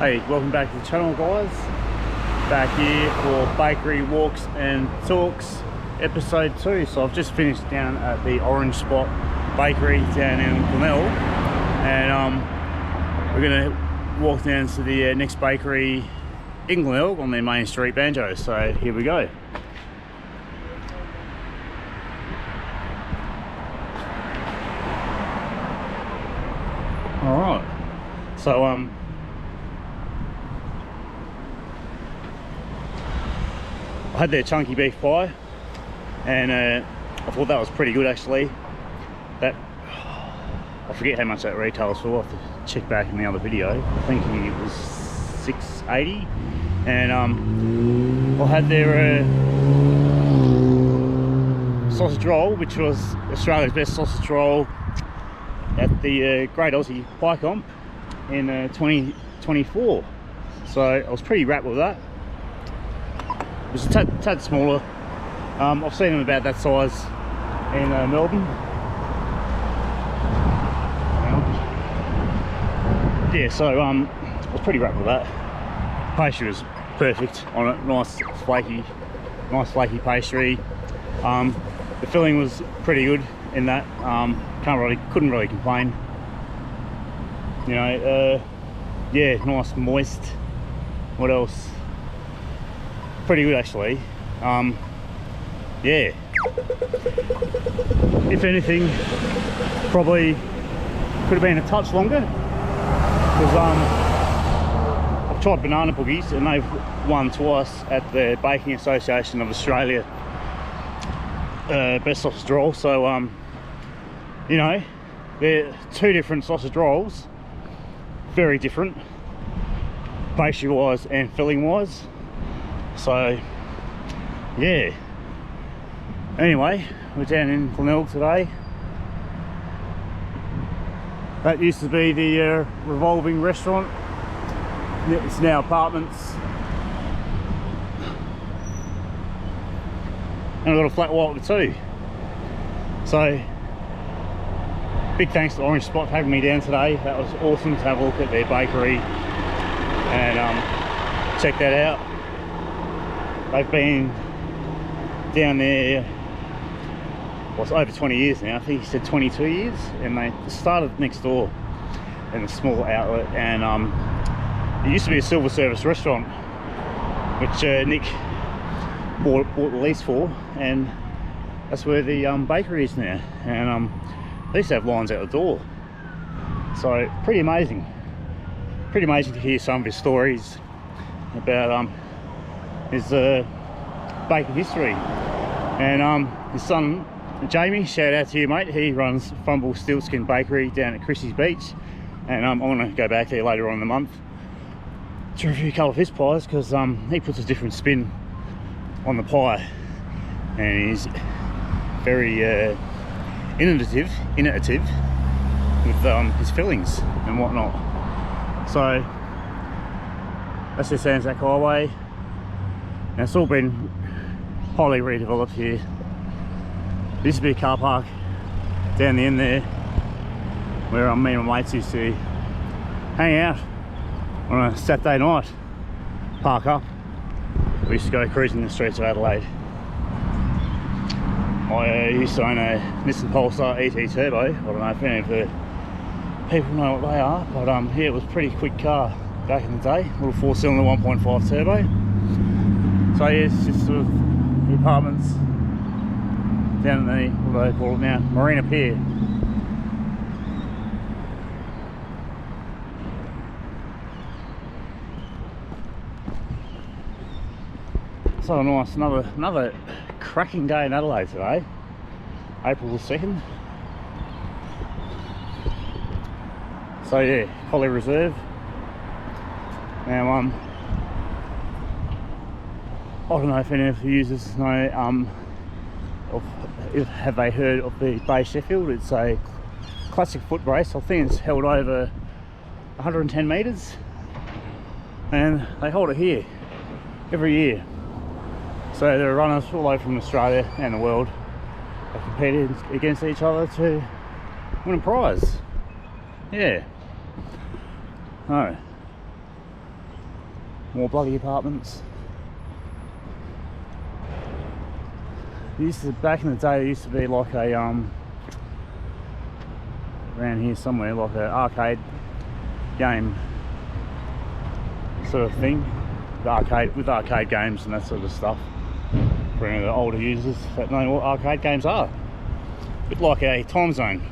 Hey, welcome back to the channel, guys. Back here for Bakery Walks and Talks episode 2. So I've just finished down at the Orange Spot Bakery down in Glenelg, and we're gonna walk down to the next bakery in Glenelg on their main street, Banjo. So here we go. All right. So I had their chunky beef pie, and I thought that was pretty good actually. That, I forget how much that retails for. I'll have to check back in the other video. I think it was $6.80, and I had their sausage roll, which was Australia's best sausage roll at the Great Aussie Pie Comp in 2024. So I was pretty wrapped with that. It was a tad smaller. I've seen them about that size in Melbourne. Yeah, so I was pretty wrapped with that. Pastry was perfect on it. Nice flaky pastry. The filling was pretty good in that. Couldn't really complain. You know, yeah, nice, moist. What else? Pretty good actually. Yeah, if anything, probably could have been a touch longer, because I've tried banana boogies and they've won twice at the Baking Association of Australia best sausage roll. So you know, they're two different sausage rolls, very different pastry wise and filling wise. So yeah, anyway, we're down in Glenelg today. That used to be the revolving restaurant. It's now apartments, and I've got a flat white with too. So big thanks to Orange Spot for having me down today. That was awesome to have a look at their bakery and check that out. They've been down there, well, it's over 20 years now. I think he said 22 years, and they started next door in a small outlet, and it used to be a silver service restaurant, which Nick bought the lease for, and that's where the bakery is now. And they used to have lines out the door. So pretty amazing to hear some of his stories about his baking history. And his son Jamie, shout out to you, mate. He runs Fumble Steelskin Bakery down at Chrissy's Beach, and I want to go back there later on in the month to review a couple of his pies, because he puts a different spin on the pie, and he's very innovative with his fillings and whatnot. So that's just Anzac Highway, and it's all been highly redeveloped here. There used to be a car park down the end there where me and my mates used to hang out on a Saturday night, park up. We used to go cruising the streets of Adelaide. I used to own a Nissan Pulsar ET Turbo. I don't know if any of the people know what they are, but yeah, it was a pretty quick car back in the day. Little 4-cylinder 1.5 turbo. So yeah, it's just sort of the apartments down in the, what do they call it now, Marina Pier. So nice, another cracking day in Adelaide today, April the 2nd. So yeah, Collie Reserve. Now I don't know if any of the users know have they heard of the Bay Sheffield. It's a classic foot brace. I think it's held over 110 metres, and they hold it here every year. So there are runners all over from Australia and the world that compete against each other to win a prize. Yeah. Oh. More bloody apartments. Back in the day, there used to be like a around here somewhere, like an arcade game sort of thing, with arcade games and that sort of stuff. For any of the older users that know what arcade games are, a bit like a time zone.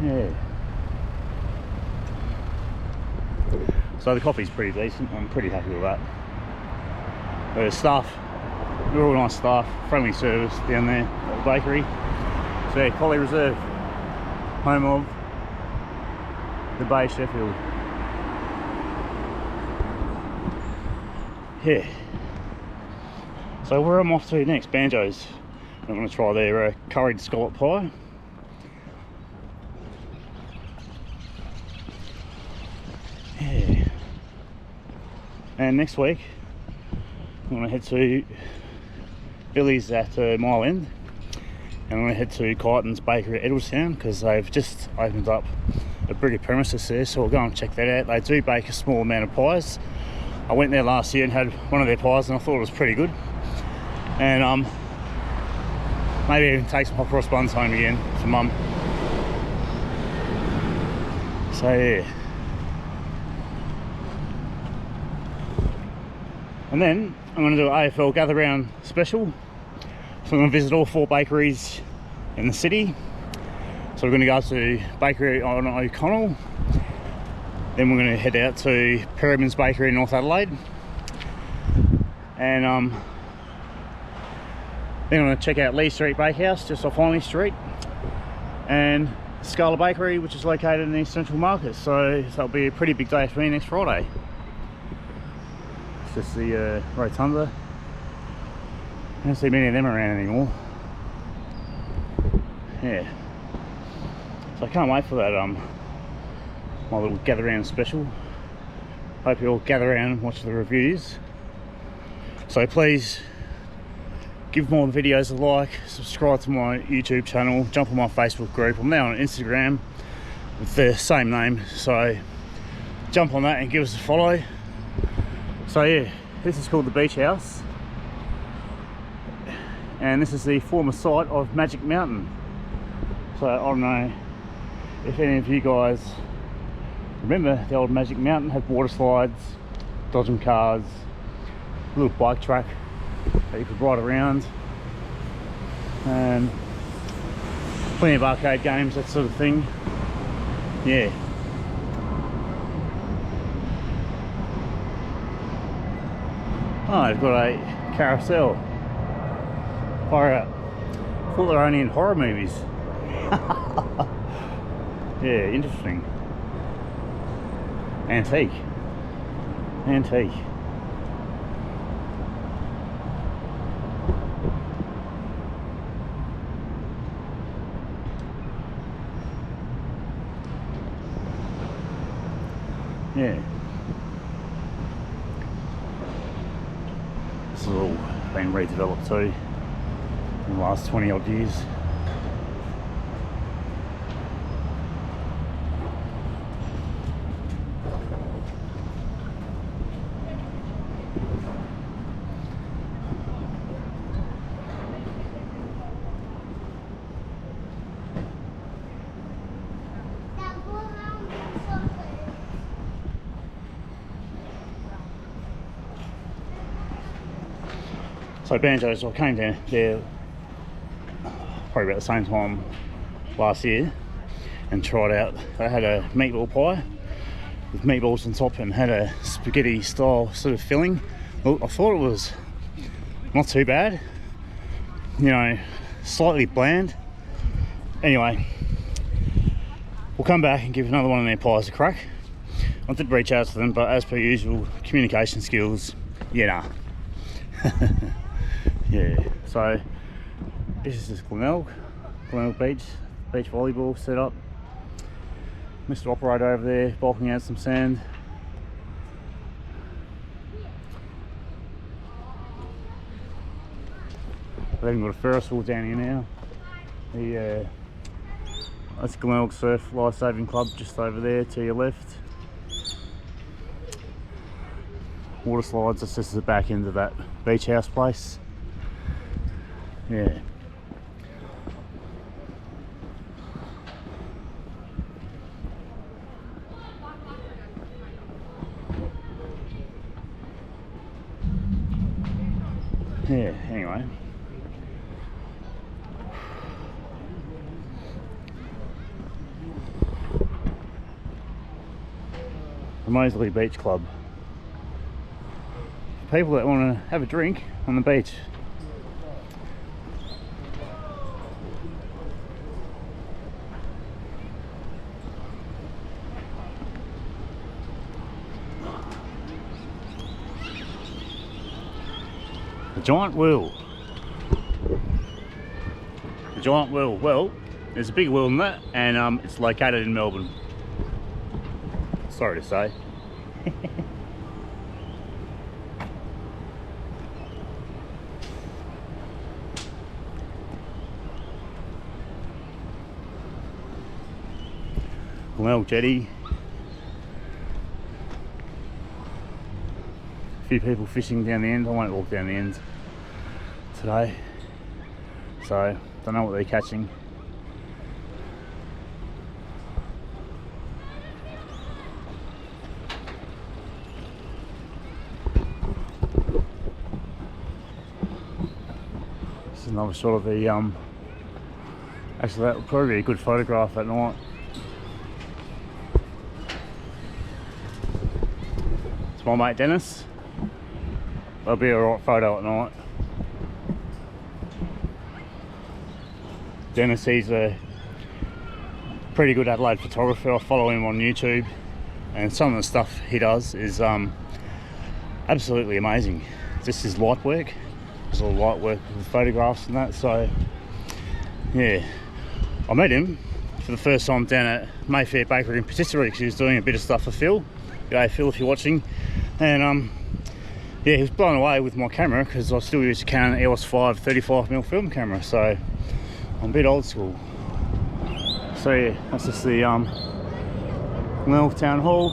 Yeah. So the coffee's pretty decent. I'm pretty happy with that. The staff, real nice staff, friendly service down there at the bakery. So yeah, Collie Reserve, home of the Bay Sheffield. Yeah. So where I'm off to next, Banjo's. I'm going to try their curried scallop pie. Yeah. And next week I'm going to head to Billy's at Mile End, and I'm going to head to Kyneton's Bakery at Edwardstown because they've just opened up a bigger premises there, so we'll go and check that out. They do bake a small amount of pies. I went there last year and had one of their pies and I thought it was pretty good. And maybe even take some hot cross buns home again for Mum. So yeah. And then I'm going to do an AFL gather round special. So I'm going to visit all 4 bakeries in the city. So we're going to go to Bakery on O'Connell. Then we're going to head out to Perryman's Bakery in North Adelaide. And then I'm going to check out Lee Street Bakehouse just off Honley Street. And Scala Bakery, which is located in the Central Market. So that'll be a pretty big day for me next Friday. It's just the Rotunda. I don't see many of them around anymore. Yeah. So I can't wait for that my little gather round special. Hope you all gather around and watch the reviews. So please give my videos a like, subscribe to my YouTube channel, jump on my Facebook group. I'm now on Instagram with the same name, so jump on that and give us a follow. So yeah, this is called the Beach House, and this is the former site of Magic Mountain. So I don't know if any of you guys remember the old Magic Mountain. Had water slides, dodgem cars, a little bike track that you could ride around, and plenty of arcade games, that sort of thing. Yeah. Oh, they've got a carousel. Far out. I thought they were only in horror movies. Yeah, interesting. Antique. Antique. Yeah. This has all been redeveloped too in the last 20 odd years. So Banjo's, I came down there probably about the same time last year and tried out. They had a meatball pie with meatballs on top and had a spaghetti style sort of filling. Well, I thought it was not too bad, you know, slightly bland. Anyway, we'll come back and give another one of their pies a crack. I did reach out to them, but as per usual, communication skills, yeah, nah. Yeah, so this is just Glenelg Beach volleyball set up. Mr. Operator over there bulking out some sand. They've even got a Ferris wheel down here now. That's Glenelg Surf Lifesaving Club just over there to your left. Water slides, that's just the back end of that beach house place. Yeah. Yeah, anyway. The Moseley Beach Club. People that want to have a drink on the beach. The Giant Wheel. The Giant Wheel. Well, there's a big wheel in that, and it's located in Melbourne. Sorry to say. Glenelg Jetty. A few people fishing down the end. I won't walk down the end today, so don't know what they're catching. This is another shot of the actually that would probably be a good photograph at night. It's my mate Dennis. That'll be a right photo at night. Dennis, he's a pretty good Adelaide photographer. I follow him on YouTube, and some of the stuff he does is absolutely amazing. Just his light work. There's all light work with photographs and that, so yeah. I met him for the first time down at Mayfair Bakery in Patisserie because he was doing a bit of stuff for Phil. G'day Phil, if you're watching. And yeah, he was blown away with my camera because I still use a Canon EOS 5 35mm film camera, so I'm a bit old school. So yeah, that's just the Glenelg Town Hall.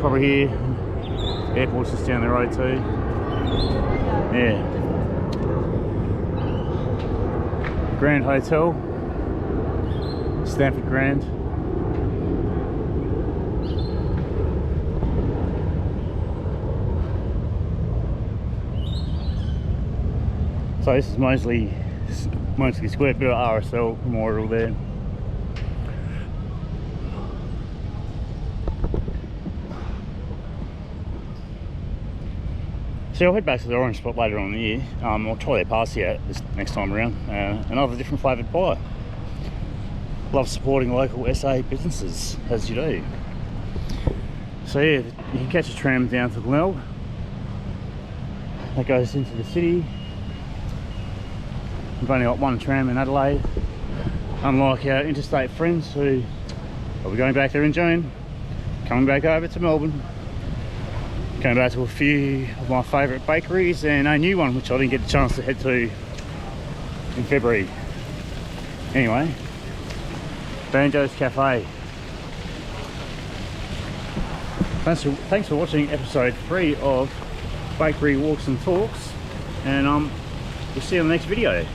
Probably here. The airport's just down the road too. Yeah. Grand Hotel. Stanford Grand. So this is Moseley Square, bit of RSL memorial there. So I'll head back to the Orange Spot later on in the year. I'll try their pasty out this next time around. Another different flavoured pie. Love supporting local SA businesses, as you do. So yeah, you can catch a tram down to Glenelg. That goes into the city. We've only got one tram in Adelaide, unlike our interstate friends who will be going back there in June, coming back over to Melbourne, going back to a few of my favourite bakeries and a new one which I didn't get a chance to head to in February. Anyway, Banjo's Cafe. Thanks for watching episode 3 of Bakery Walks and Talks, and we'll see you in the next video.